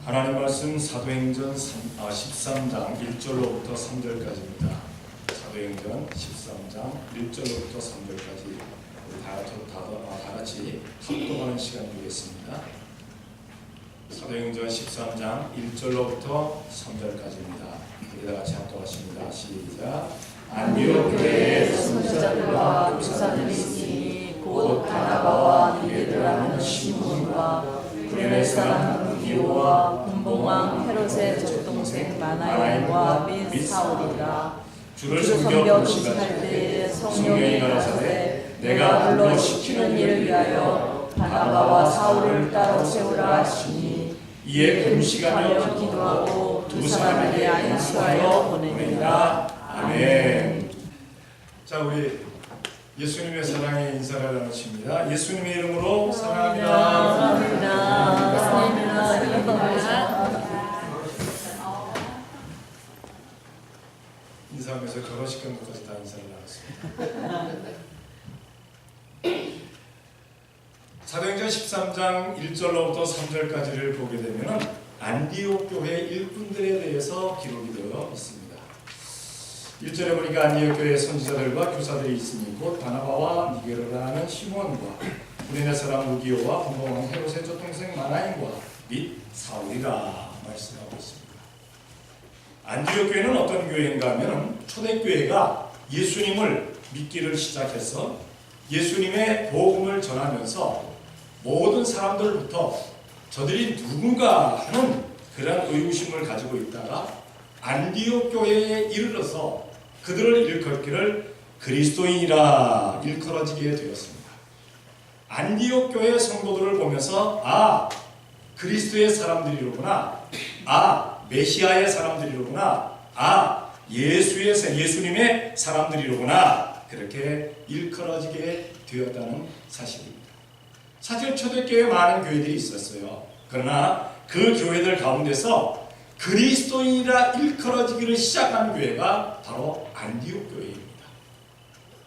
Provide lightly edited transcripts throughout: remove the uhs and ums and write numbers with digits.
하나님 말씀 사도행전 13장 1절로부터 3절까지입니다. 사도행전 13장 1절로부터 3절까지 우리 다 같이 합독하는 시간 드리겠습니다. 사도행전 13장 1절로부터 3절까지입니다. 우리 다 같이 합독하십니다. 시작. 안디옥 교회에 선지자들과 교사들이 있으니 곧 바나바와 니게라는 시몬과 구레네 사람 루디오와 분봉왕 헤롯의 젖동생 마나엘과 및 사울이라. 주를 섬겨 금식할 때에 성령이 가라사대 내가 불러 시키는 일을 위하여 바나바와 사울을 따로 세우라 하시니 이에 금식하며 기도하고 두 사람에게 안수하여 보내니라. 아멘. 자, 우리 예수님의 사랑에 인사를 나누십니다. 예수님의 이름으로 사랑합니다. 인사하면서 결혼식 경도까지 다 인사를 나눴습니다. 사도행전 13장 1절로부터 3절까지를 보게 되면 안디옥 교회 일꾼들에 대해서 기록이 되어 있습니다. 1절에 보니까 안디옥 교회의 선지자들과 교사들이 있으니 곧 바나바와 니게라는 시몬과 구레네 사람 루디오와 분봉왕 헤롯의 젖동생 마나엘과 및 사울이라 말씀하고 있습니다. 안디옥 교회는 어떤 교회인가 하면 초대교회가 예수님을 믿기를 시작해서 예수님의 복음을 전하면서 모든 사람들부터 저들이 누군가 하는 그런 의구심을 가지고 있다가 안디옥 교회에 이르러서 그들을 일컫기를 그리스도인이라 일컬어지게 되었습니다. 안디옥 교회 성도들을 보면서 그리스도의 사람들이로구나, 메시아의 사람들이로구나, 예수님의 사람들이로구나, 그렇게 일컬어지게 되었다는 사실입니다. 사실 초대교회에 많은 교회들이 있었어요. 그러나 그 교회들 가운데서 그리스도인이라 일컬어지기를 시작한 교회가 바로 안디옥 교회입니다.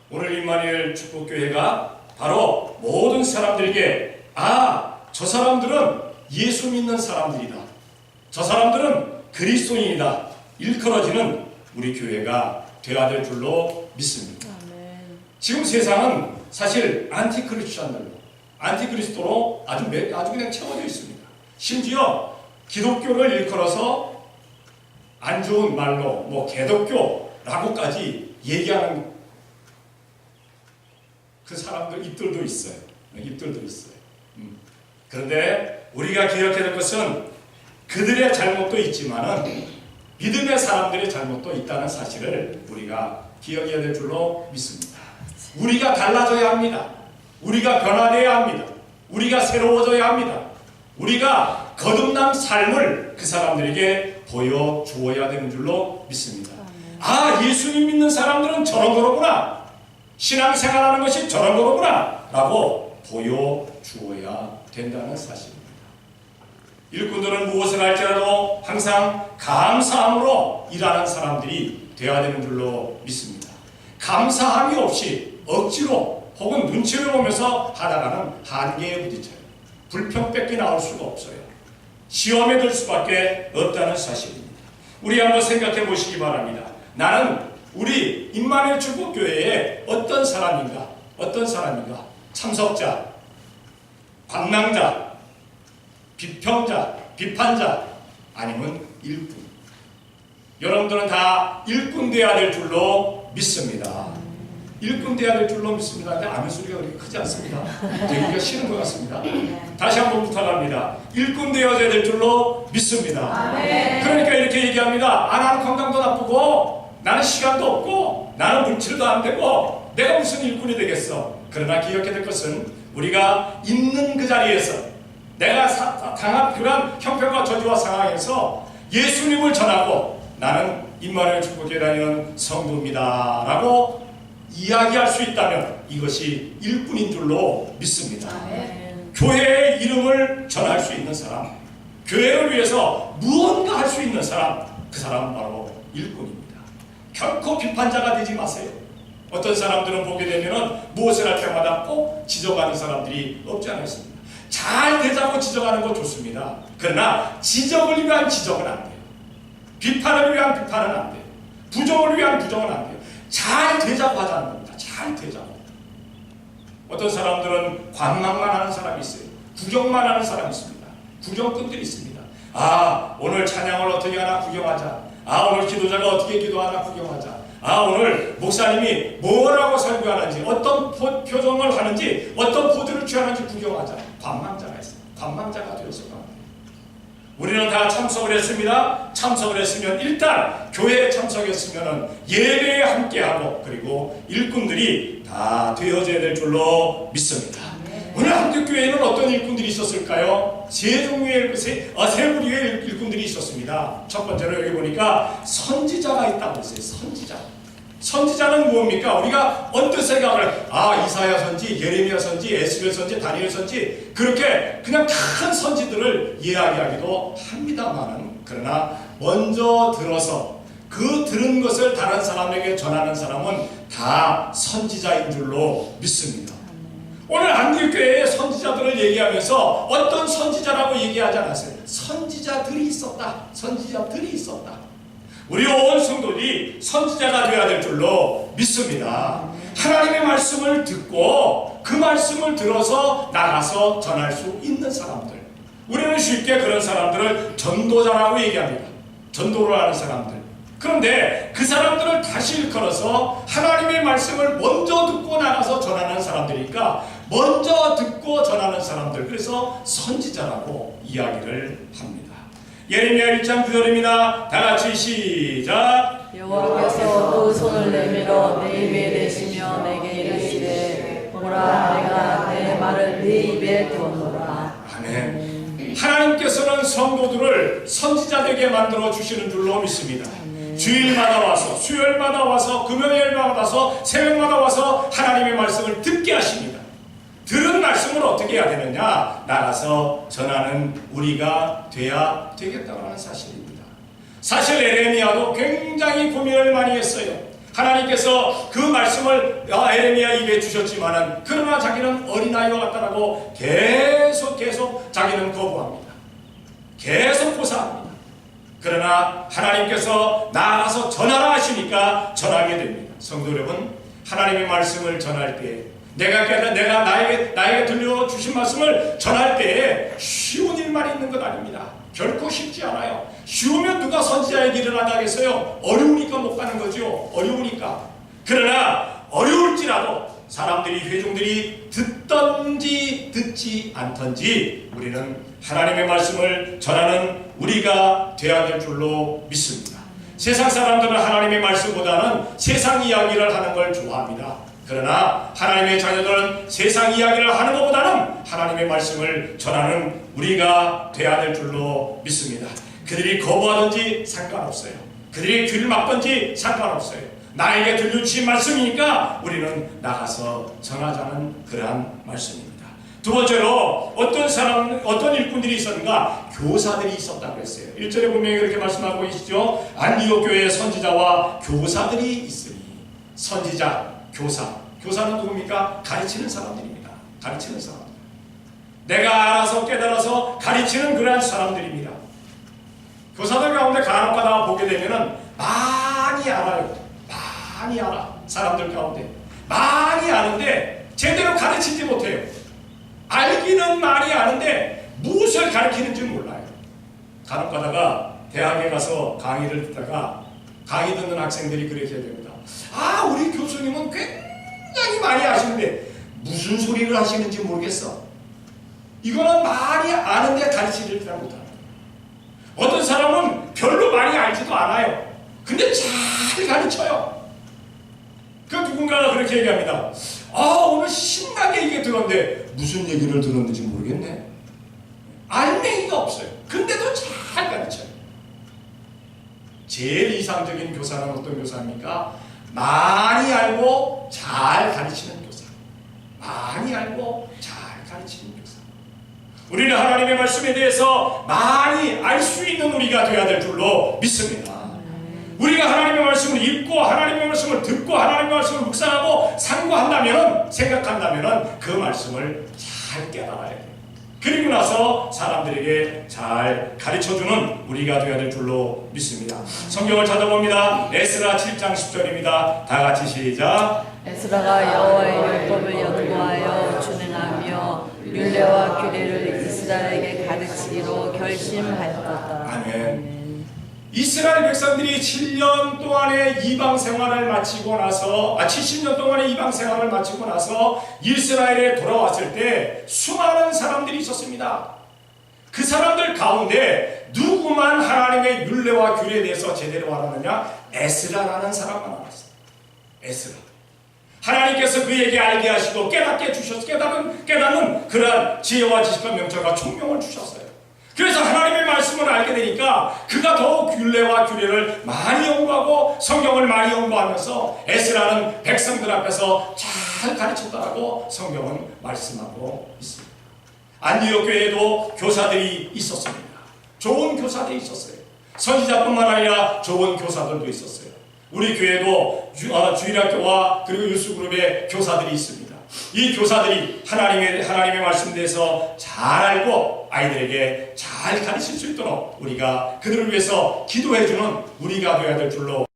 오늘 임마누엘 축복교회가 바로 모든 사람들에게 저 사람들은 예수 믿는 사람들이다, 저 사람들은 그리스도인이다 일컬어지는 우리 교회가 되어야 될 줄로 믿습니다. 지금 세상은 사실 안티크리스도로 아주 그냥 채워져 있습니다. 심지어 기독교를 일컬어서 안 좋은 말로 개독교라고까지 얘기하는 그 사람들 입들도 있어요. 그런데 우리가 기억해야 될 것은 그들의 잘못도 있지만은 믿음의 사람들의 잘못도 있다는 사실을 우리가 기억해야 될 줄로 믿습니다. 우리가 달라져야 합니다. 우리가 변화되어야 합니다. 우리가 새로워져야 합니다. 우리가 거듭난 삶을 그 사람들에게 보여주어야 되는 줄로 믿습니다. 예수님 믿는 사람들은 저런 거로구나, 신앙생활하는 것이 저런 거로구나 라고 보여주어야 된다는 사실입니다. 일꾼들은 무엇을 할지라도 항상 감사함으로 일하는 사람들이 되어야 되는 줄로 믿습니다. 감사함이 없이 억지로 혹은 눈치를 보면서 하다가는 한계에 부딪혀요. 불평밖에 나올 수가 없어요. 시험에 들 수밖에 없다는 사실입니다. 우리 한번 생각해 보시기 바랍니다. 나는 우리 임마누엘 축복교회에 어떤 사람인가? 참석자, 관망자, 비평자, 비판자, 아니면 일꾼. 여러분들은 다 일꾼 되어야 될 줄로 믿습니다. 일꾼 되어야 될 줄로 믿습니다. 근데 아멘 소리가 그렇게 크지 않습니다. 되기가 싫은 것 같습니다. 다시 한번 부탁합니다. 일꾼 되어야 될 줄로 믿습니다. 그러니까 이렇게 얘기합니다. 나는 건강도 나쁘고 나는 시간도 없고 나는 물질도 안 되고 내가 무슨 일꾼이 되겠어. 그러나 기억해야 될 것은 우리가 있는 그 자리에서 내가 당한 그런 형편과 저주와 상황에서 예수님을 전하고 나는 임마누엘 축복교회 다니는 성도입니다 라고 이야기할 수 있다면 이것이 일꾼인 줄로 믿습니다. 교회의 이름을 전할 수 있는 사람, 교회를 위해서 무언가 할 수 있는 사람, 그 사람은 바로 일꾼입니다. 결코 비판자가 되지 마세요. 어떤 사람들은 보게 되면 무엇을 할 때마다 꼭 지적하는 사람들이 없지 않아 있습니다. 잘 되자고 지적하는 거 좋습니다. 그러나 지적을 위한 지적은 안 돼요. 비판을 위한 비판은 안 돼요. 부정을 위한 부정은 안 돼요. 잘 되자고 하자는 겁니다. 잘 되자고. 어떤 사람들은 관망만 하는 사람이 있어요. 구경만 하는 사람이 있습니다. 구경꾼들이 있습니다. 아, 오늘 찬양을 어떻게 하나 구경하자. 아, 오늘 기도자가 어떻게 기도하나 구경하자. 아, 오늘 목사님이 뭐라고 설교하는지, 어떤 표정을 하는지, 어떤 포즈를 취하는지 구경하자. 관망자가 있어요. 관망자가 되었어요. 우리는 다 참석을 했습니다. 참석을 했으면 일단 교회에 참석했으면 예배에 함께하고, 그리고 일꾼들이 다 되어져야 될 줄로 믿습니다. 오늘 한국교회에는 어떤 일꾼들이 있었을까요? 세 종류의, 세 부류의 일꾼들이 있었습니다. 첫 번째로 여기 보니까 선지자가 있다고 했어요. 선지자. 선지자는 무엇입니까? 우리가 언뜻 생각을, 이사야 선지, 예레미야 선지, 에스겔 선지, 다니엘 선지, 그렇게 그냥 큰 선지들을 이야기하기도 합니다만, 그러나 먼저 들어서 그 들은 것을 다른 사람에게 전하는 사람은 다 선지자인 줄로 믿습니다. 오늘 한국교회의 선지자들을 얘기하면서 어떤 선지자라고 얘기하지 않았어요. 선지자들이 있었다. 선지자들이 있었다. 우리 온 성도들이 선지자가 되어야 될 줄로 믿습니다. 하나님의 말씀을 듣고 그 말씀을 들어서 나가서 전할 수 있는 사람들. 우리는 쉽게 그런 사람들을 전도자라고 얘기합니다. 전도를 하는 사람들. 그런데 그 사람들을 다시 일컬어서 하나님의 말씀을 먼저 듣고 나가서 전하는 사람들이니까 먼저 듣고 전하는 사람들, 그래서 선지자라고 이야기를 합니다. 예레미야 1장 9절입니다. 다같이 시작. 여호와께서 또 손을 내밀어 내 입에 대시며 내게 이르시되 보라 내가 내 말을 네 입에 두었노라. 아멘. 하나님께서는 성도들을 선지자되게 만들어 주시는 줄로 믿습니다. 주일마다 와서, 수요일마다 와서, 금요일마다 와서, 새벽마다 와서 하나님의 말씀을 듣게 하십니다. 들은 말씀을 어떻게 해야 되느냐? 나가서 전하는 우리가 돼야 되겠다는 사실입니다. 사실 에레미야도 굉장히 고민을 많이 했어요. 하나님께서 그 말씀을 에레미야 입에 주셨지만은, 그러나 자기는 어린아이와 같다라고 계속 자기는 거부합니다. 계속 고사합니다. 그러나 하나님께서 나가서 전하라 하시니까 전하게 됩니다. 성도 여러분, 하나님의 말씀을 전할 때 내가 나에게 들려주신 말씀을 전할 때에 쉬운 일만 있는 것 아닙니다. 결코 쉽지 않아요. 쉬우면 누가 선지자의 길을 나가겠어요? 어려우니까 못 가는 거죠. 어려우니까. 그러나 어려울지라도 사람들이, 회중들이 듣던지 듣지 않던지 우리는 하나님의 말씀을 전하는 우리가 되어야 될 줄로 믿습니다. 세상 사람들은 하나님의 말씀보다는 세상 이야기를 하는 걸 좋아합니다. 그러나 하나님의 자녀들은 세상 이야기를 하는 것보다는 하나님의 말씀을 전하는 우리가 되어야 될 줄로 믿습니다. 그들이 거부하든지 상관없어요. 그들이 귀를 막든지 상관없어요. 나에게 들려주신 말씀이니까 우리는 나가서 전하자는 그러한 말씀입니다. 두 번째로 어떤 일꾼들이 있었는가? 교사들이 있었다고 했어요. 1절에 분명히 그렇게 말씀하고 계시죠. 안디옥 교회의 선지자와 교사들이 있으니. 선지자, 교사는 누굽니까? 가르치는 사람들입니다. 가르치는 사람들. 내가 알아서 깨달아서 가르치는 그러한 사람들입니다. 교사들 가운데 간혹 가다가 보게 되면은 많이 알아요. 많이 알아. 사람들 가운데 많이 아는데 제대로 가르치지 못해요. 알기는 많이 아는데 무엇을 가르치는지 몰라요. 간혹 가다가 대학에 가서 강의를 듣다가 강의 듣는 학생들이 그렇게 됩니다. 우리 교수님은 굉장히 많이 아시는데 무슨 소리를 하시는지 모르겠어. 이거는 많이 아는데 가르치지를 못하는. 어떤 사람은 별로 많이 알지도 않아요. 근데 잘 가르쳐요. 그 누군가가 그렇게 얘기합니다. 오늘 신나게 얘기 들었는데 무슨 얘기를 들었는지 모르겠네. 알맹이가 없어요. 근데도 잘 가르쳐요. 제일 이상적인 교사는 어떤 교사입니까? 많이 알고 잘 가르치는 교사. 많이 알고 잘 가르치는 교사. 우리는 하나님의 말씀에 대해서 많이 알 수 있는 우리가 되어야 될 줄로 믿습니다. 우리가 하나님의 말씀을 읽고 하나님의 말씀을 듣고 하나님의 말씀을 묵상하고 생각한다면 그 말씀을 잘 깨달아야 돼요. 그리고 나서 사람들에게 잘 가르쳐주는 우리가 되어야 될 줄로 믿습니다. 성경을 찾아봅니다. 에스라 7장 10절입니다. 다 같이 시작. 에스라가 여호와의 율법을 연구하여 준행하며 율례와 규례를 이스라엘에게 가르치기로 결심하였다. 아멘. 이스라엘 백성들이 7년 동안의 이방 생활을 마치고 나서 70년 동안의 이방 생활을 마치고 나서 이스라엘에 돌아왔을 때 수많은 사람들이 있었습니다. 그 사람들 가운데 누구만 하나님의 율례와 규례에 대해서 제대로 알았느냐? 에스라라는 사람만 알았어요. 에스라. 하나님께서 그에게 알게 하시고 깨닫게 주셔서 깨닫는 그러한 지혜와 지식과 명철과 총명을 주셨어요. 그래서 하나님의 말씀을 알게 되니까 그가 더욱 율례와 규례를 많이 연구하고 성경을 많이 연구하면서 에스라는 백성들 앞에서 잘 가르쳤다라고 성경은 말씀하고 있습니다. 안디옥 교회에도 교사들이 있었습니다. 좋은 교사들이 있었어요. 선지자뿐만 아니라 좋은 교사들도 있었어요. 우리 교회도 주일학교와 그리고 유스그룹의 교사들이 있습니다. 이 교사들이 하나님의 말씀에 대해서 잘 알고 아이들에게 잘 가르칠 수 있도록 우리가 그들을 위해서 기도해주는 우리가 되어야 될 줄로.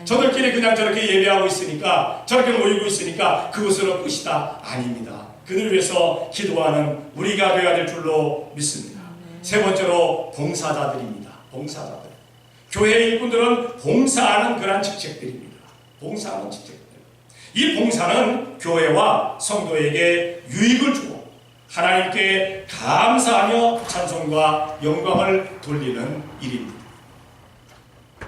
저들끼리 그냥 저렇게 예배하고 있으니까 저렇게 모이고 있으니까 그것으로 끝이다. 아닙니다. 그들을 위해서 기도하는 우리가 되어야 될 줄로 믿습니다. 세 번째로 봉사자들입니다. 봉사자들. 교회 일꾼들은 봉사하는 그런 직책들입니다. 봉사하는 직책들. 이 봉사는 교회와 성도에게 유익을 주고 하나님께 감사하며 찬송과 영광을 돌리는 일입니다.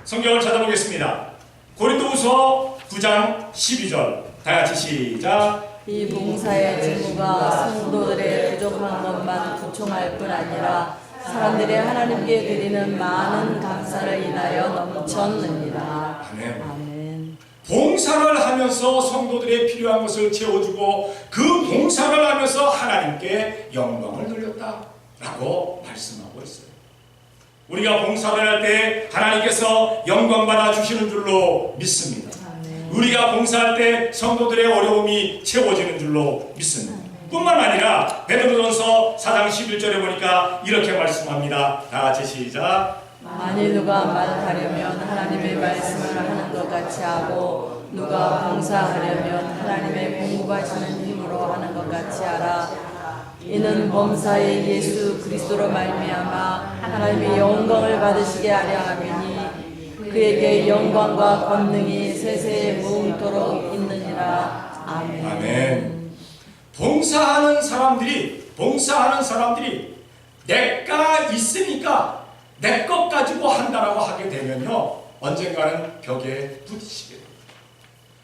성경을 찾아보겠습니다. 고린도후서 9장 12절 다 같이 시작. 이 봉사의 직무가 성도들의 부족한 것만 구청할 뿐 아니라 사람들의 하나님께 드리는 많은 감사를 인하여 넘쳤느니라. 아멘. 아멘. 봉사를 하면서 성도들의 필요한 것을 채워주고 그 봉사를 하면서 하나님께 영광을 돌렸다라고 말씀하고 있어요. 우리가 봉사를 할 때 하나님께서 영광 받아 주시는 줄로 믿습니다. 아멘. 우리가 봉사할 때 성도들의 어려움이 채워지는 줄로 믿습니다. 뿐만 아니라 베드로전서 4장 11절에 보니까 이렇게 말씀합니다. 다 같이 시작. 만일 누가 말하려면 하나님의 말씀을 하는 것 같이 하고 누가 봉사하려면 하나님의 공급하시는 힘으로 하는 것 같이 하라. 이는 범사의 예수 그리스도로 말미암아 하나님의 영광을 받으시게 하려 함이니 그에게 영광과 권능이 세세에 무음토록 있느니라. 아멘. 아멘. 봉사하는 사람들이 내가 있으니까 내 것 가지고 한다라고 하게 되면요 언젠가는 벽에 부딪히게 됩니다.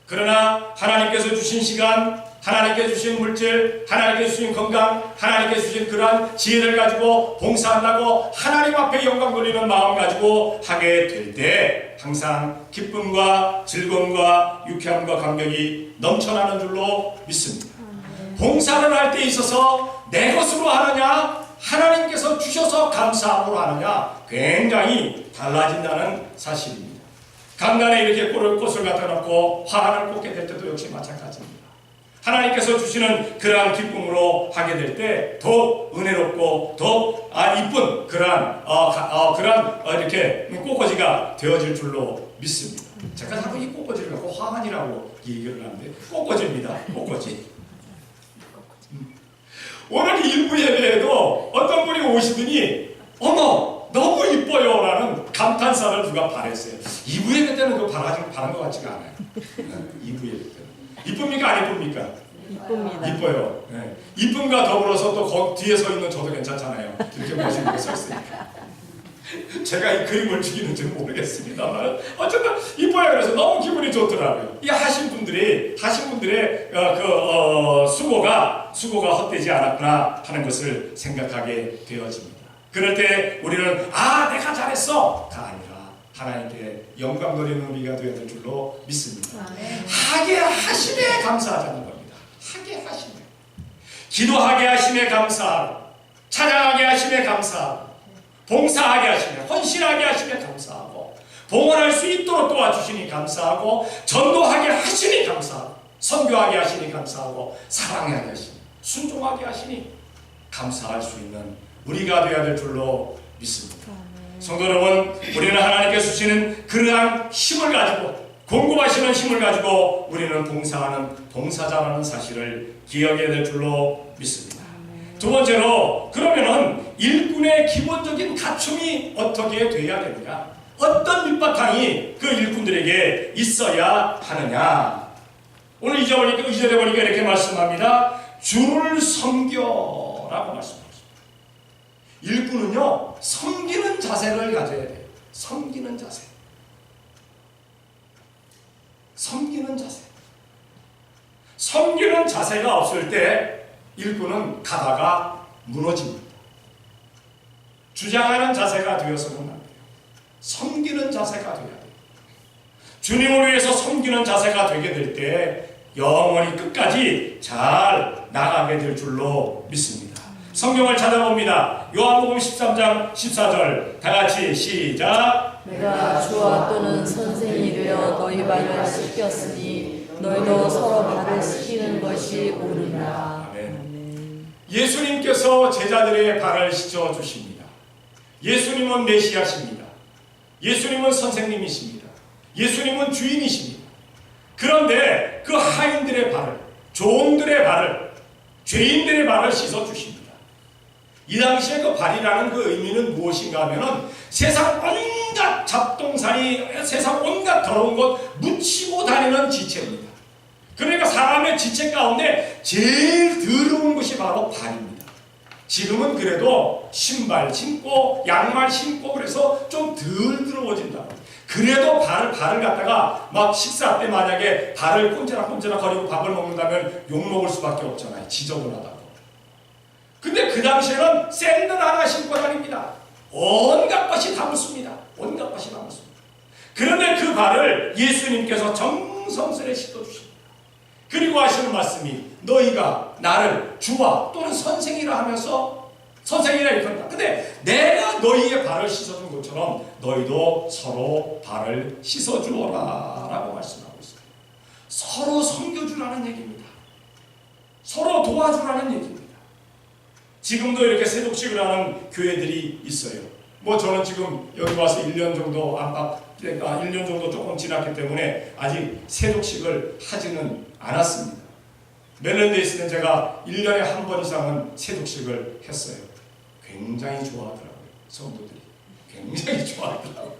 그러나 하나님께서 주신 시간, 하나님께서 주신 물질, 하나님께서 주신 건강, 하나님께서 주신 그러한 지혜를 가지고 봉사한다고 하나님 앞에 영광 돌리는 마음 가지고 하게 될 때 항상 기쁨과 즐거움과 유쾌함과 감격이 넘쳐나는 줄로 믿습니다. 봉사를 할 때 있어서 내 것으로 하느냐 하나님께서 주셔서 감사함으로 하느냐 굉장히 달라진다는 사실입니다. 강단에 이렇게 꽃을 갖다 놓고 화환을 꽂게 될 때도 역시 마찬가지입니다. 하나님께서 주시는 그러한 기쁨으로 하게 될 때 더욱 은혜롭고 더욱 이쁜 그러한 이렇게 꽃꽂이가 되어질 줄로 믿습니다. 제가 자꾸 이 꽃꽂이를 갖고 화환이라고 얘기를 하는데 꽃꽂이입니다. 꽃꽂이. 오늘 일부 예배에도 어떤 분이 오시더니 어머 너무 이뻐요 라는 감탄사를 누가 발했어요. 2부 예배 때는 그거 바란 것 같지가 않아요. 2부 예배 때는 이쁩니까 안 이쁩니까? 이쁩니다. 이뻐요. 네. 이쁨과 더불어서 또 뒤에 서 있는 저도 괜찮잖아요. 이렇게 멋있게 서 있으니까. 제가 이 그림을 죽이는지 모르겠습니다만 어쨌든 이뻐요. 그래서 너무 기분이 좋더라고요. 이 하신 분들의 수고가 헛되지 않았구나 하는 것을 생각하게 되어집니다. 그럴 때 우리는 내가 잘했어가 아니라 하나님께 영광 돌리는 우리가 되어야 될 줄로 믿습니다. 하게 하심에 감사하자는 겁니다. 하게 하심에 기도하게 하심에 감사하고 찬양하게 하심에 감사하고 봉사하게 하시며 헌신하게 하시며 감사하고 봉헌할 수 있도록 도와주시니 감사하고 전도하게 하시니 감사하고 선교하게 하시니 감사하고 사랑하게 하시니 순종하게 하시니 감사할 수 있는 우리가 되어야 될 줄로 믿습니다. 성도 여러분, 우리는 하나님께서 주시는 그러한 힘을 가지고, 공급하시는 힘을 가지고 우리는 봉사하는 봉사자라는 사실을 기억해야 될 줄로 믿습니다. 두 번째로, 그러면은 일꾼의 기본적인 갖춤이 어떻게 돼야 되느냐? 어떤 밑바탕이 그 일꾼들에게 있어야 하느냐? 오늘 2절에 보니까 이렇게 말씀합니다. 주를 섬겨라고 말씀합니다. 일꾼은요, 섬기는 자세를 가져야 돼요. 섬기는 자세. 섬기는 자세. 섬기는 자세가 없을 때 일꾼은 가다가 무너집니다. 주장하는 자세가 되어서는 안 돼요. 섬기는 자세가 돼야 돼요. 주님을 위해서 섬기는 자세가 되게 될 때 영원히 끝까지 잘 나가게 될 줄로 믿습니다. 성경을 찾아봅니다. 요한복음 13장 14절 다 같이 시작. 내가 주와 또는 선생이 되어 너희 발을 씻겼으니 너희도 서로 발을 씻기는 것이 옳으니라. 아멘. 예수님께서 제자들의 발을 씻어 주십니다. 예수님은 메시아십니다. 예수님은 선생님이십니다. 예수님은 주인이십니다. 그런데 그 하인들의 발을, 종들의 발을, 죄인들의 발을 씻어 주십니다. 이 당시에 그 발이라는 그 의미는 무엇인가 하면은 세상 온갖 잡동사니, 세상 온갖 더러운 것 묻히고 다니는 지체입니다. 그러니까 사람의 지체 가운데 제일 더러운 것이 바로 발입니다. 지금은 그래도 신발 신고 양말 신고 그래서 좀 덜 더러워진다. 그래도 발을 갖다가 막 식사 때 만약에 발을 꼰지락 거리고 밥을 먹는다면 욕먹을 수밖에 없잖아요. 지저분하다고. 근데 그 당시에는 샌들 하나 신고 다닙니다. 온갖 것이 다 묻습니다. 온갖 것이 다 묻습니다. 그런데 그 발을 예수님께서 정성스레 씻어주십니다. 그리고 하시는 말씀이 너희가 나를 주와 또는 선생이라 하면서 선생이라 이렇게. 근데 내가 너희의 발을 씻어준 것처럼 너희도 서로 발을 씻어주어라 라고 말씀하고 있어요. 서로 섬겨주라는 얘기입니다. 서로 도와주라는 얘기입니다. 지금도 이렇게 세독식을 하는 교회들이 있어요. 뭐 저는 지금 여기 와서 1년 정도 1년 정도 조금 지났기 때문에 아직 세독식을 하지는 않았습니다. 멜랜드에 있을 때 제가 1년에 한 번 이상은 세독식을 했어요. 굉장히 좋아하더라고요. 성도들이. 굉장히 좋아하더라고요.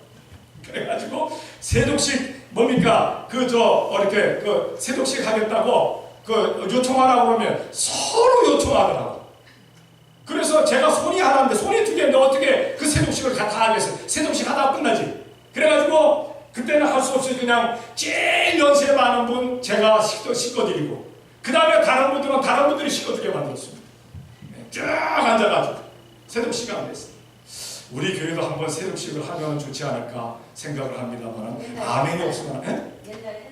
그래가지고 세독식 뭡니까? 이렇게 세독식 하겠다고 요청하라고 그러면 서로 요청하더라고요. 그래서 제가 손이 하나인데 손이 두 개인데 어떻게 그 세독식을 다 하겠어요? 세독식 하다가 끝나지. 그래가지고 그때는 할 수 없이 그냥 제일 연세 많은 분 제가 씻어드리고 그 다음에 다른 분들은 다른 분들이 씻어주게 만들었습니다. 쭉 앉아가지고 세독식이 안 됐어요. 우리 교회도 한번 세독식을 하면 좋지 않을까 생각을 합니다만 아멘이 없으면 옛날에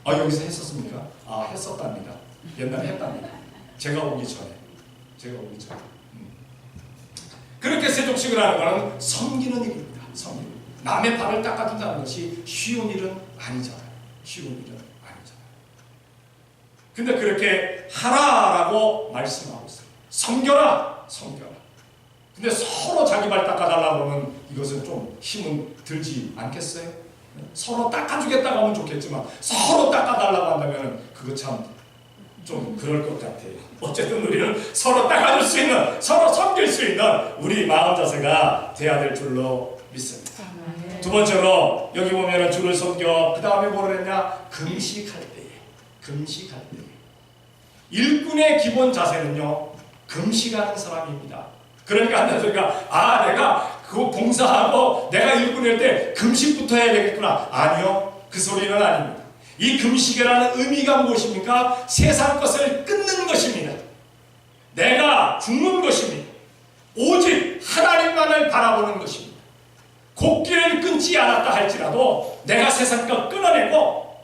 했어요. 여기서 했었습니까? 했었답니다. 옛날에 했답니다. 제가 오기 전에. 그렇게 세독식을 하는 것은 섬기는 일입니다. 섬기는. 남의 발을 닦아준다는 것이 쉬운 일은 아니잖아요. 근데 그렇게 하라라고 말씀하고 있어요. 섬겨라. 근데 서로 자기 발 닦아달라고 하면 이것은 좀 힘은 들지 않겠어요? 서로 닦아주겠다고 하면 좋겠지만 서로 닦아달라고 한다면 그거 참 좀 그럴 것 같아요. 어쨌든 우리는 서로 닦아줄 수 있는, 서로 섬길 수 있는 우리 마음 자세가 돼야 될 줄로 믿습니다. 두 번째로 여기 보면은 주를 섬겨 그 다음에 뭐를 했냐? 금식할 때에. 일꾼의 기본 자세는요 금식하는 사람입니다. 그러니까 한다는 소리가 내가 그거 봉사하고 내가 일꾼일 때 금식부터 해야 되겠구나. 아니요, 그 소리는 아닙니다. 이 금식이라는 의미가 무엇입니까? 세상 것을 끊는 것입니다. 내가 죽는 것입니다. 오직 하나님만을 바라보는 것입니다. 곡기를 끊지 않았다 할지라도 내가 세상 것 끊어내고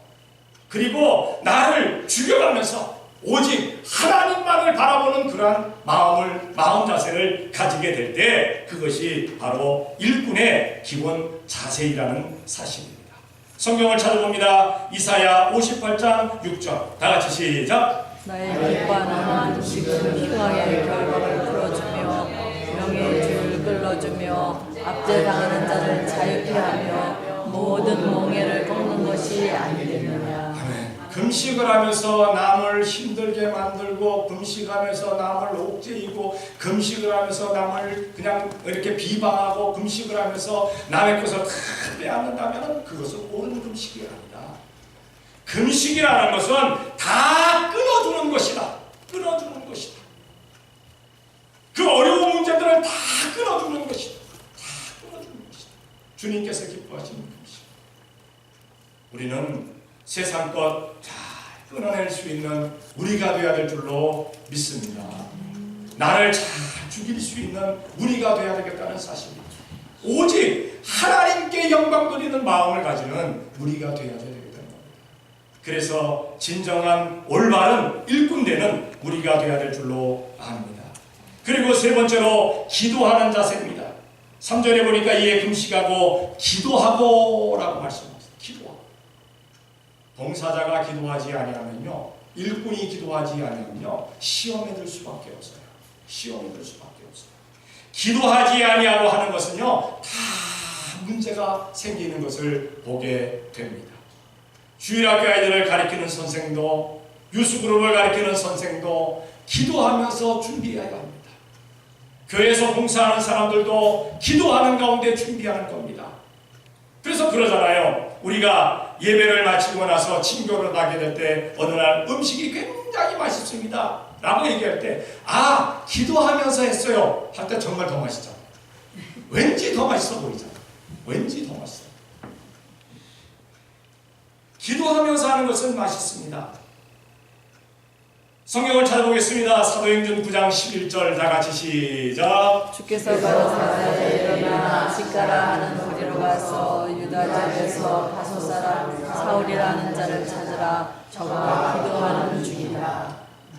그리고 나를 죽여가면서 오직 하나님만을 바라보는 그러한 마음 자세를 가지게 될 때 그것이 바로 일꾼의 기본 자세이라는 사실입니다. 성경을 찾아봅니다. 이사야 58장 6절 다 같이 시작. 나의 빛과 나는 지금 흉하게 결박을 풀어주며 압제당하는 자를 자유케 하며 모든 멍에를 꺾는 것이 아니겠느냐. 아멘. 금식을 하면서 남을 힘들게 만들고, 금식하면서 남을 옥죄이고, 금식을 하면서 남을 그냥 이렇게 비방하고, 금식을 하면서 남의 것을 다 빼앗는다면 그것은 옳은 금식이 아니다. 금식이라는 것은 다 끊어주는 것이다. 끊어주는 것이다. 그 어려운 문제들을 다 끊어주는 것이다. 다 끊어주는 것이다. 주님께서 기뻐하시는 금식. 우리는 세상 것 잘 끊어낼 수 있는 우리가 되어야 될 줄로 믿습니다. 나를 잘 죽일 수 있는 우리가 되어야 되겠다는 사실입니다. 오직 하나님께 영광 돌리는 마음을 가지는 우리가 되어야 되겠다는 겁니다. 그래서 진정한 올바른 일꾼되는 우리가 되어야 될 줄로 압니다. 그리고 세 번째로 기도하는 자세입니다. 3절에 보니까 이에 금식하고 기도하고 라고 말씀합니다. 기도하고. 봉사자가 기도하지 아니하면요, 일꾼이 기도하지 아니하면요, 시험에 들 수밖에 없어요. 시험에 들 수밖에 없어요. 기도하지 아니하고 하는 것은요, 다 문제가 생기는 것을 보게 됩니다. 주일학교 아이들을 가르치는 선생도, 유스그룹을 가르치는 선생도 기도하면서 준비해야 합니다. 교회에서 봉사하는 사람들도 기도하는 가운데 준비하는 겁니다. 그래서 그러잖아요. 우리가 예배를 마치고 나서 친교를 가게 될 때 어느 날 음식이 굉장히 맛있습니다 라고 얘기할 때, 아, 기도하면서 했어요 할 때 정말 더 맛있잖아요. 왠지 더 맛있어 보이잖아요. 왠지 더 맛있어요. 기도하면서 하는 것은 맛있습니다. 성경을 찾아보겠습니다. 사도행전 9장 11절 다 같이 시작. 주께서 가로사대 일어나 시가라 하는 도리로 가서 유다 지역에서 다소 사람 사울이라는 자를 찾으라. 저가 기도하는 중이다.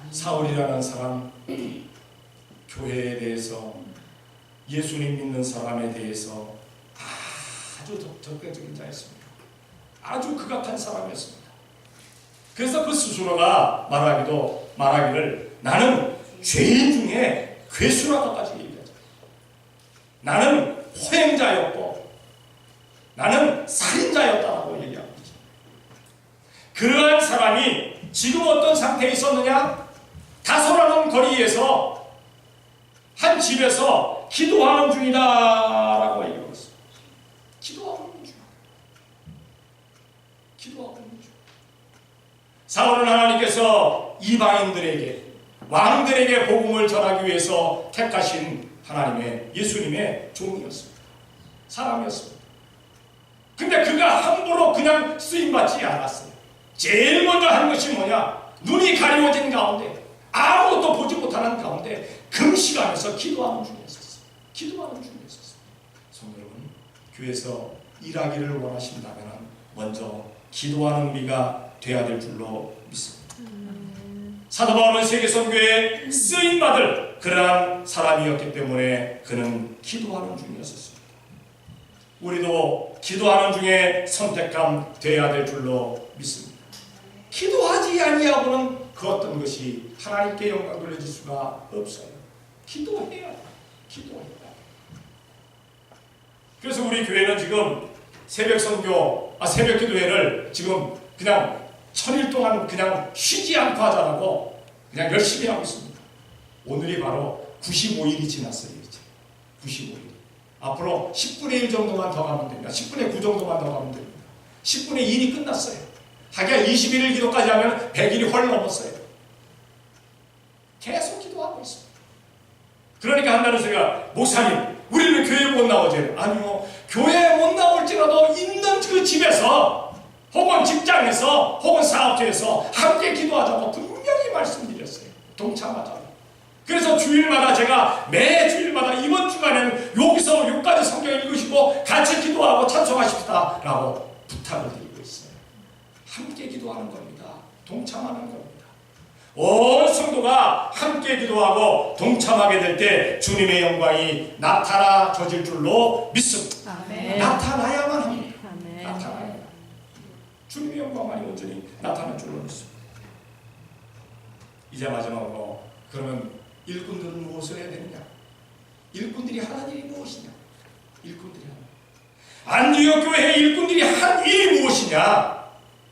사울이라는 사람, 교회에 대해서, 예수님 믿는 사람에 대해서 아주 적극적인 자였습니다. 아주 극악한 사람이었습니다. 그래서 그 스스로가 말하기를 나는 죄인 중에 괴수라고까지 얘기하죠. 나는 호행자였고 나는 살인자였다라고 얘기하고 있죠. 그러한 사람이 지금 어떤 상태에 있었느냐? 다소라는 거리에서 한 집에서 기도하는 중이다라고 얘기하고 있어요. 기도하고 있는 중. 기도하고 있는 중. 사울은 하나님께서 이방인들에게, 왕들에게 복음을 전하기 위해서 택하신 하나님의, 예수님의 종이었습니다. 사람이었습니다. 근데 그가 함부로 그냥 쓰임받지 않았어요. 제일 먼저 한 것이 뭐냐? 눈이 가려워진 가운데, 아무것도 보지 못하는 가운데 금식하면서 기도하는 중에 있었어요. 기도하는 중에 있었어요. 성도 여러분, 교회에서 일하기를 원하신다면 먼저 기도하는 우리가 되어야 될 줄로 믿습니다. 사도 바울은 세계 선교에 쓰임받을 그러한 사람이었기 때문에 그는 기도하는 중이었습니다. 우리도 기도하는 중에 선택함 되어야 될 줄로 믿습니다. 기도하지 아니하고는 그 어떤 것이 하나님께 영광 돌려줄 수가 없어요. 기도해야 돼. 기도해야 돼. 그래서 우리 교회는 지금 새벽 선교, 새벽 기도회를 지금 그냥 천일 동안 그냥 쉬지 않고 하자라고 그냥 열심히 하고 있습니다. 오늘이 바로 95일이 지났어요. 이제 95일. 앞으로 10분의 1 정도만 더 가면 됩니다. 10분의 9 정도만 더 가면 됩니다. 10분의 1이 끝났어요. 하기야 21일 기도까지 하면 100일이 훨 넘었어요. 계속 기도하고 있습니다. 그러니까 한다는 소리가, 목사님, 우리는 교회에 못 나오지. 아니요, 교회에 못 나올지라도 있는 그 집에서 혹은 직장에서 혹은 사업체에서 함께 기도하자고 분명히 말씀드렸어요. 동참하자고. 그래서 주일마다 제가 매 주일마다 이번 주간에는 여기서 여기까지 성경 읽으시고 같이 기도하고 찬송하십시다 라고 부탁을 드리고 있어요. 함께 기도하는 겁니다. 동참하는 겁니다. 온 성도가 함께 기도하고 동참하게 될 때 주님의 영광이 나타나질 줄로 믿습니다. 아멘. 나타나야만 합니다. 아멘. 나타나야 합니다. 주님의 영광만이 온전히 나타날 줄로 믿습니다. 이제 마지막으로, 그러면 일꾼들은 무엇을 해야 되느냐? 일꾼들이 하는 일이 무엇이냐? 일꾼들이 하는 안디옥 교회의 일꾼들이 한 일이 무엇이냐?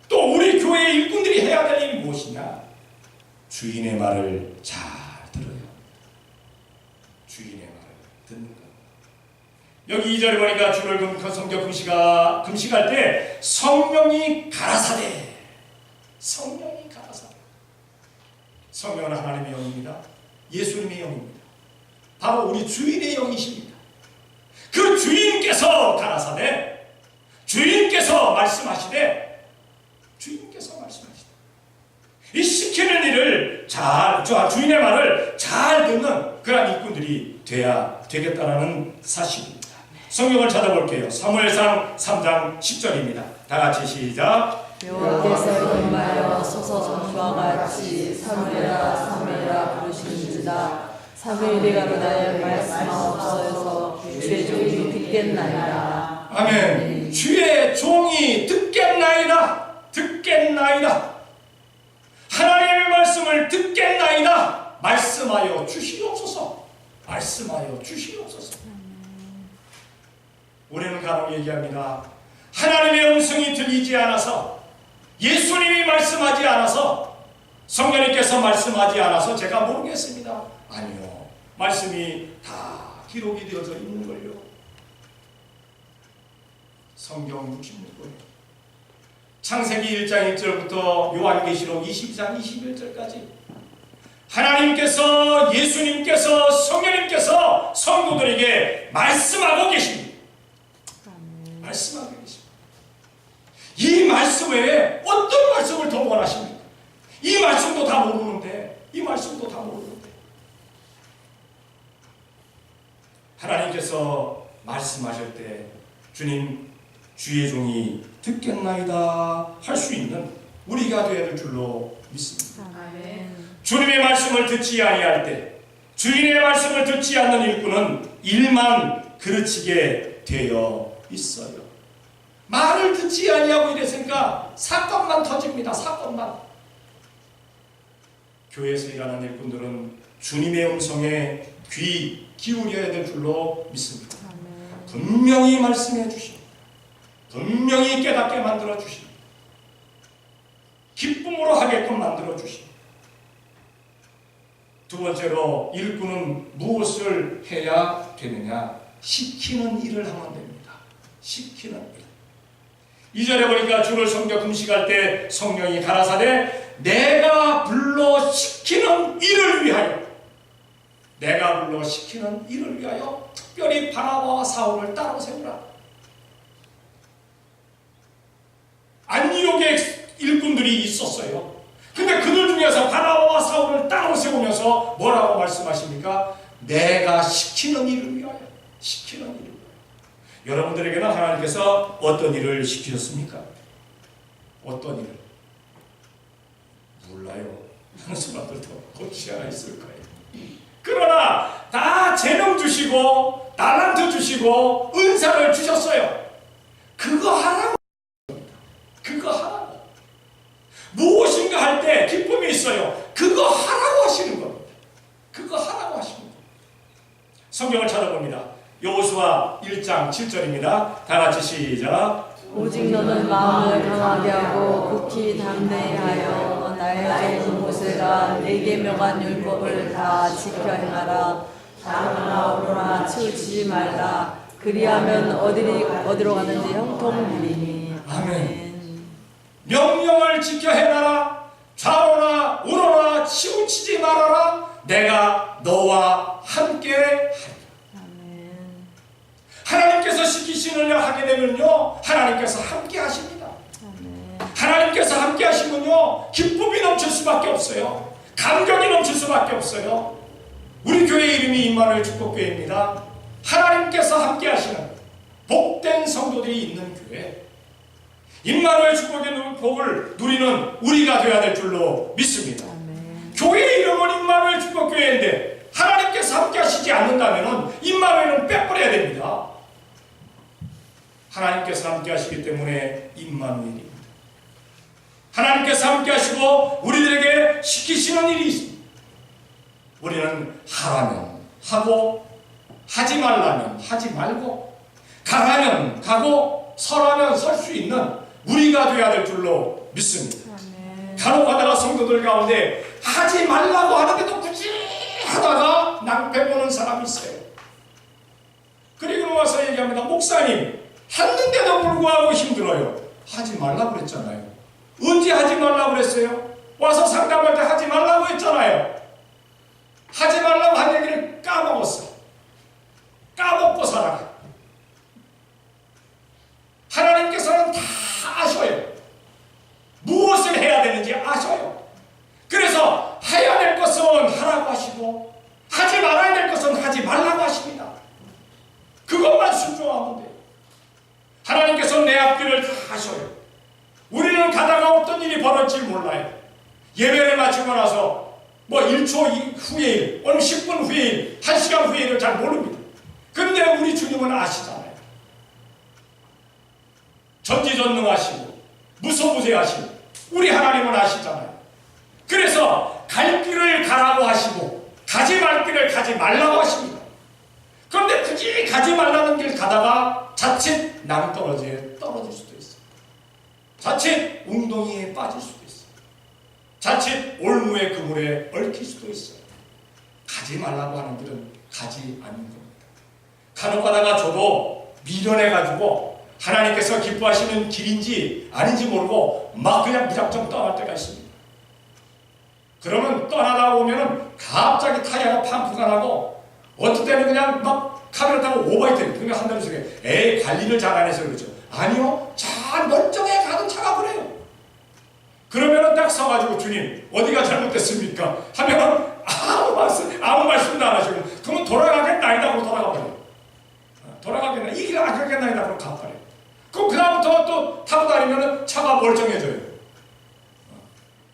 또 우리 교회의 일꾼들이 해야 될 일이 무엇이냐? 주인의 말을 잘 들어요. 주인의 말을 듣는 것. 여기 2절에 보니까 주를 성경 금식할 때 성령이 가라사대. 성령이 가라사대. 성령은 하나님의 영입니다. 예수님의 영입니다. 바로 우리 주인의 영이십니다. 그 주인께서 가라사대, 주인께서 말씀하시되, 이 시키는 일을 주인의 말을 잘 듣는 그런 일꾼들이 돼야 되겠다라는 사실입니다. 성경을 찾아볼게요. 사무엘상 3장 10절입니다. 다 같이 시작. 여호와께서 임하여 소서전과 같이 사무엘아 사무엘아 부르시는지라. 사무엘이 가로되 말씀하옵소서 주의 종이 듣겠나이다. 아멘. 주의 종이 듣겠나이다. 듣겠나이다. 하나님의 말씀을 듣겠나이다. 말씀하여 주시옵소서. 말씀하여 주시옵소서. 우리는 간혹 얘기합니다. 하나님의 음성이 들리지 않아서, 예수님이 말씀하지 않아서, 성령님께서 말씀하지 않아서 제가 모르겠습니다. 아니요. 말씀이 다 기록이 되어져 있는걸요. 성경 66권. 창세기 1장 1절부터 요한계시록 22장 21절까지 하나님께서, 예수님께서, 성령님께서 성도들에게 말씀하고 계십니다. 말씀하고 계십니다. 이 말씀 외에 어떤 말씀을 더 원하십니까? 이 말씀도 다 모르는데, 하나님께서 말씀하실 때 주님, 주의 종이 듣겠나이다 할 수 있는 우리가 되어야 될 줄로 믿습니다. 아멘. 주님의 말씀을 듣지 아니할 때, 주인의 말씀을 듣지 않는 일꾼은 일만 그르치게 되어 있어요. 말을 듣지 아니하고 이랬으니까 사건만 터집니다. 사건만. 교회에서 일하는 일꾼들은 주님의 음성에 귀 기울여야 될 줄로 믿습니다. 분명히 말씀해 주시고, 분명히 깨닫게 만들어 주시고, 기쁨으로 하게끔 만들어 주시고, 두 번째로 일꾼은 무엇을 해야 되느냐? 시키는 일을 하면 됩니다. 시키는 일. 2절에 보니까 주를 섬겨 금식할 때 성령이 가라사대 내가 불러 시키는 일을 위하여, 내가 불러 시키는 일을 위하여 특별히 바나바와 사울을 따로 세우라. 안디옥에 일꾼들이 있었어요. 근데 그들 중에서 바나바와 사울을 따로 세우면서 뭐라고 말씀하십니까? 내가 시키는 일을 위하여. 시키는 일을 위하여. 여러분들에게는 하나님께서 어떤 일을 시키셨습니까? 어떤 일을? 몰라요. 하는 사람들도 곧지 않아 있을 거예요. 그러나 다 재능 주시고 달란트 주시고 은사를 주셨어요. 그거 하라고. 그거 하라고. 무엇인가 할 때 기쁨이 있어요. 그거 하라고 하시는 겁니다. 그거 하라고 하시는 겁니다. 성경을 찾아봅니다. 여호수아 1장 7절입니다. 다 같이 시작. 오직 너는 마음을 강하게 하고 극히 담대하여 나의 종 모세가 내게 명한 율법을 다 지켜 행하라. 다르나 오로나 치우치지 말라. 그리하면 어디로 가든지 형통되리니. 아멘. 명령을 지켜 행하라. 좌로나 우로나 치우치지 말아라. 내가 너와 함께 하리라. 하나님께서 시키시느냐 하게 되면요, 하나님께서 함께 하십니다. 하나님께서 함께 하시면요, 기쁨이 넘칠 수밖에 없어요. 감격이 넘칠 수밖에 없어요. 우리 교회 이름이 임마누엘 축복교회입니다. 하나님께서 함께 하시는 복된 성도들이 있는 교회, 임마누엘 축복의 복을 누리는 우리가 되어야 될 줄로 믿습니다. 교회 이름은 임마누엘 축복교회인데 하나님께서 함께 하시지 않는다면 임마누엘은 빼버려야 됩니다. 하나님께서 함께 하시기 때문에 임마누엘입니다. 하나님께서 함께 하시고 우리들에게 시키시는 일이 있습니다. 우리는 하라면 하고, 하지 말라면 하지 말고, 가라면 가고 서라면 설 수 있는 우리가 되어야 될 줄로 믿습니다. 간혹가다가 성도들 가운데 하지 말라고 하는데도 굳이 하다가 낭패 보는 사람이 있어요. 그리고 와서 얘기합니다. 목사님, 했는데도 불구하고 힘들어요. 하지 말라고 그랬잖아요. 언제 하지 말라고 그랬어요? 와서 상담할 때 하지 말라고 했잖아요. 하지 말라고 한 얘기를 까먹었어. 까먹고 살아가. 하나님께서는 다 아셔요. 무엇을 해야 되는지 아셔요. 그래서 해야 될 것은 하라고 하시고 하지 말아야 될 것은 하지 말라고 하십니다. 그것만 순종하면 돼요. 하나님께서 내 앞길을 다 아셔요. 우리는 가다가 어떤 일이 벌어질지 몰라요. 예배를 마치고 나서 뭐 1초 후의 일, 오늘 10분 후의 일, 1시간 후의 일을 잘 모릅니다. 그런데 우리 주님은 아시잖아요. 전지전능하시고 무소부재하시고 우리 하나님은 아시잖아요. 그래서 갈 길을 가라고 하시고 가지 말 길을 가지 말라고 하십니다. 그런데 굳이 가지 말라는 길 가다가 자칫 낭떠러지에 떨어질 수도 있어요. 자칫 웅덩이에 빠질 수도 있어요. 자칫 올무의 그물에 얽힐 수도 있어요. 가지 말라고 하는 길은 가지 않는 겁니다. 간혹 가다가 저도 미련해가지고 하나님께서 기뻐하시는 길인지 아닌지 모르고 막 그냥 무작정 떠날 때가 있습니다. 그러면 떠나다 보면은 갑자기 타이어가 팡프가 나고 어떨 때는 그냥 막 카메라 타고 오버히트. 그러니까 한다는 소리에 에이 관리를 잘 안 해서 그렇죠. 아니요, 잘 멀쩡해 가던 차가 그래요. 그러면은 딱 서가지고 주님 어디가 잘못됐습니까? 하면은 아무 말씀도 안 하시고 그러면 돌아가겠나이다 하고 돌아가 버려요. 돌아가겠나 이 길 안 가겠나이다 하고 가버려요. 그럼 그다음부터 또 타고 다니면은 차가 멀쩡해져요.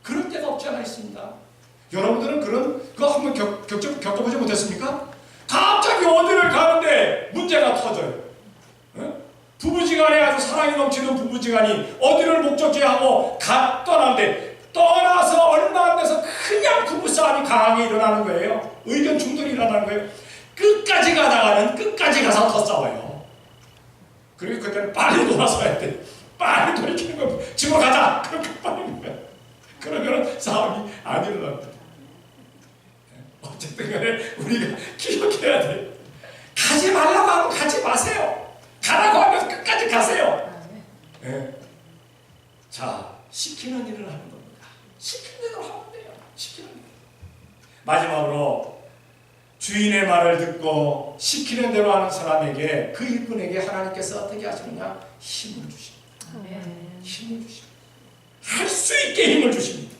그런 때가 없지 않아 있습니다. 여러분들은 그거 한번 겪어보지 못했습니까? 갑자기 어디를 가는데 문제가 터져요. 부부지간에 아주 사랑이 넘치는 부부지간이 어디를 목적지하고 떠나는데 떠나서 얼마 안 돼서 그냥 부부싸움이 강하게 일어나는 거예요. 의견 충돌이 일어나는 거예요. 끝까지 가다가는 끝까지 가서 더 싸워요. 그리고 그때는 빨리 돌아서야 돼. 빨리 돌이키는 거 집으로 가자. 그렇게 빨리 거야. 그러면 싸움이 안 일어납니다. 어쨌든 간에 우리가 기억해야 돼요. 가지 말라고 하면 가지 마세요. 가라고 하면 끝까지 가세요. 네. 자, 시키는 일을 하는 겁니다. 시키는 대로 하면 돼요. 시키는 일. 마지막으로 주인의 말을 듣고 시키는 대로 하는 사람에게 그 일꾼에게 하나님께서 어떻게 하시느냐? 힘을 주십니다. 힘을 주십니다. 할 수 있게 힘을 주십니다.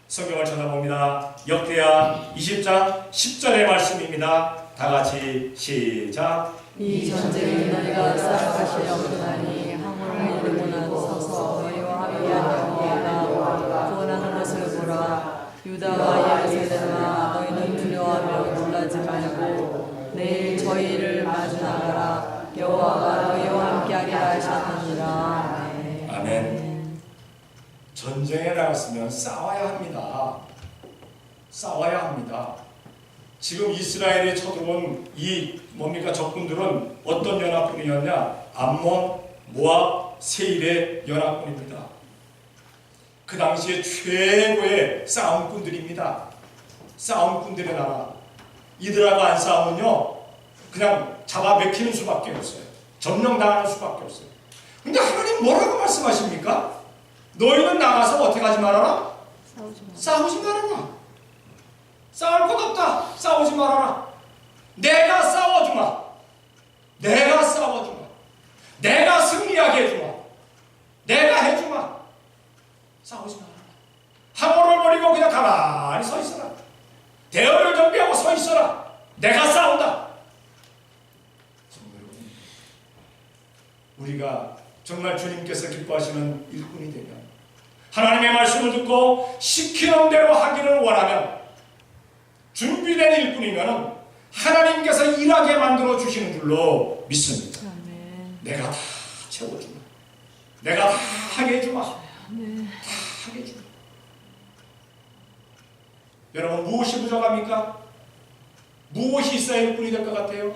성경을 찾아봅니다. 역대하 20장 10절의 말씀입니다. 다 같이 시작. 이 전쟁을 너희가 쌓아가시려 없나니 항우를 이루고 나서서 너희와 함께한 여호와가 구원하는 것을 보라. 유다와 예루살렘아 너희는 두려워하며 놀라지 말고 내일 저희를 마주 나가라. 여호와가 너희와 함께하리라 하셨느니라. 아멘. 전쟁에 나갔으면 싸워야 합니다. 싸워야 합니다. 지금 이스라엘에 쳐들어온 이 적군들은 어떤 연합군이었냐? 암몬, 모압, 세일의 연합군입니다. 그 당시에 최고의 싸움꾼들입니다. 싸움꾼들의 나라. 이들하고 안 싸우면요 그냥 잡아먹히는 수밖에 없어요. 점령당하는 수밖에 없어요. 근데 하나님 뭐라고 말씀하십니까? 너희는 나가서 어떻게 하지 말아라? 싸우지 말아라. 싸울 것 없다. 싸우지 말아라. 내가 싸워주마. 내가 싸워주마. 내가 승리하게 해주마. 내가 해주마. 싸우지 말아라. 항우를 버리고 그냥 가만히 서 있어라. 대열을 정비하고 서 있어라. 내가 싸운다. 우리가 정말 주님께서 기뻐하시는 일꾼이 되면 하나님의 말씀을 듣고 시키는 대로 하기를 원하면 준비된 일꾼이면 하나님께서 일하게 만들어 주시는 줄로 믿습니다. 내가 다 채워주마. 내가 다 하게 해주마. 다 하게 해주마. 여러분 무엇이 부족합니까? 무엇이 있어야 일꾼이 될 것 같아요?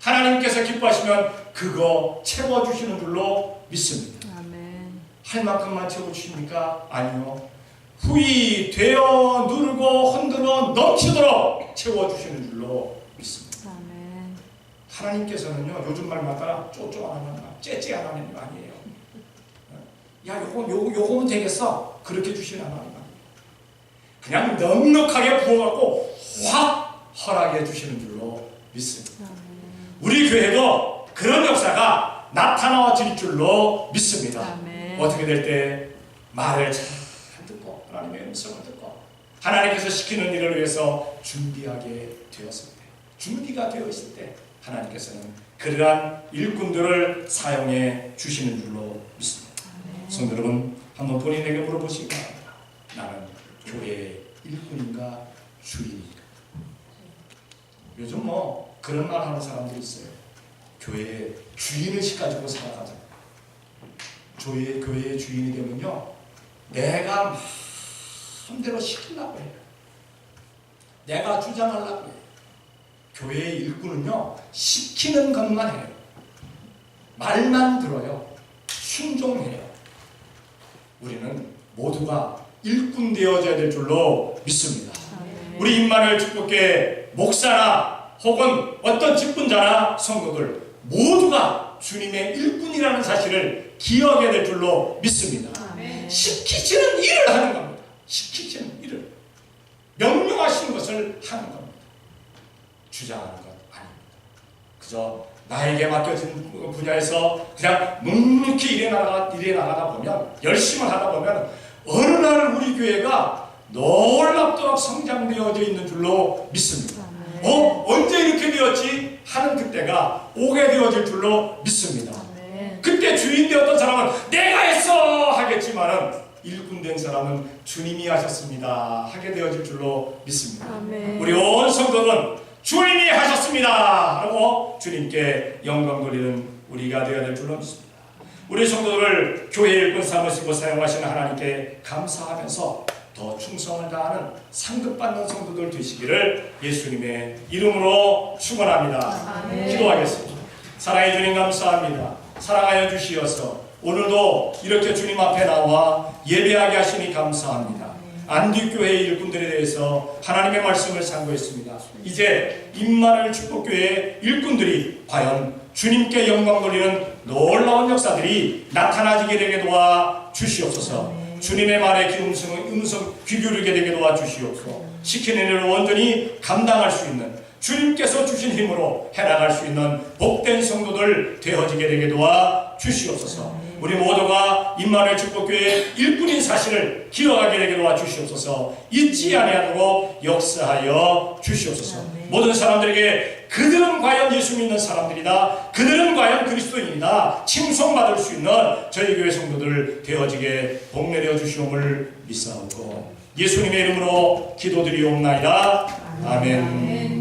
하나님께서 기뻐하시면 그거 채워주시는 줄로 믿습니다. 아멘. 할 만큼만 채워주십니까? 아니요. 후이 되어 누르고 흔들어 넘치도록 채워주시는 줄로 믿습니다. 아멘. 하나님께서는요, 요즘 말마다 쪼쪼하는 째째하는 아니에요. 야, 요거면 되겠어. 그렇게 주시는 하나님 아니에요. 그냥 넉넉하게 부어갖고 확 허락해 주시는 줄로 믿습니다. 우리 교회도 그런 역사가 나타나질 줄로 믿습니다. 아멘. 어떻게 될 때 말을 잘 듣고 하나님의 음성을 듣고 하나님께서 시키는 일을 위해서 준비하게 되었을 때, 준비가 되어 있을 때 하나님께서는 그러한 일꾼들을 사용해 주시는 줄로 믿습니다. 성도 여러분, 한번 본인에게 물어보시기 바랍니다. 나는 교회의 일꾼인가 주인인가? 요즘 뭐 그런 말 하는 사람들이 있어요. 교회의 주인의식 가지고 살아가자. 교회의 주인이 되면요, 내가 마음대로 시키려고 해요. 내가 주장하려고 해요. 교회의 일꾼은요, 시키는 것만 해요. 말만 들어요. 순종해요. 우리는 모두가 일꾼 되어져야 될 줄로 믿습니다. 우리 임마누엘 축복교회 목사나 혹은 어떤 직분자나 성도들 모두가 주님의 일꾼이라는 사실을 기억해야 될 줄로 믿습니다. 아멘. 시키시는 일을 하는 겁니다. 시키시는 일을, 명령하시는 것을 하는 겁니다. 주장하는 것 아닙니다. 그저 나에게 맡겨진 분야에서 그냥 묵묵히 일해 나가다 보면, 열심히 하다 보면 어느 날 우리 교회가 놀랍도록 성장되어져 있는 줄로 믿습니다. 언제 이렇게 되었지? 하는 그때가 오게 되어질 줄로 믿습니다. 그때 주인 되었던 사람은 내가 했어 하겠지만은 일꾼 된 사람은 주님이 하셨습니다 하게 되어질 줄로 믿습니다. 아멘. 우리 온 성도는 주님이 하셨습니다 하고 주님께 영광 돌리는 우리가 되어야 될 줄로 믿습니다. 우리 성도들을 교회 일꾼 삼으시고 사용하시는 하나님께 감사하면서 더 충성을 다하는 상급받는 성도들 되시기를 예수님의 이름으로 축원합니다. 아멘. 기도하겠습니다. 사랑해 주님 감사합니다. 사랑하여 주시어서 오늘도 이렇게 주님 앞에 나와 예배하게 하시니 감사합니다. 안디교회 일꾼들에 대해서 하나님의 말씀을 상고했습니다. 이제 임마누엘 축복교회 일꾼들이 과연 주님께 영광 돌리는 놀라운 역사들이 나타나지게 되게 도와 주시옵소서. 주님의 말에 음성 귀 기울이게 되게 도와 주시옵소서. 시키는 일을 온전히 감당할 수 있는, 주님께서 주신 힘으로 해나갈 수 있는 복된 성도들 되어지게 되게 도와 주시옵소서. 우리 모두가 임마누엘 축복교회 일꾼인 사실을 기억하게 되게 도와 주시옵소서. 잊지 아니하도록 역사하여 주시옵소서. 모든 사람들에게 그들은 과연 예수 믿는 사람들이다, 그들은 과연 그리스도인이다 칭송받을 수 있는 저희 교회 성도들 되어지게 복내려 주시옵을 믿사오고 예수님의 이름으로 기도드리옵나이다. 아멘.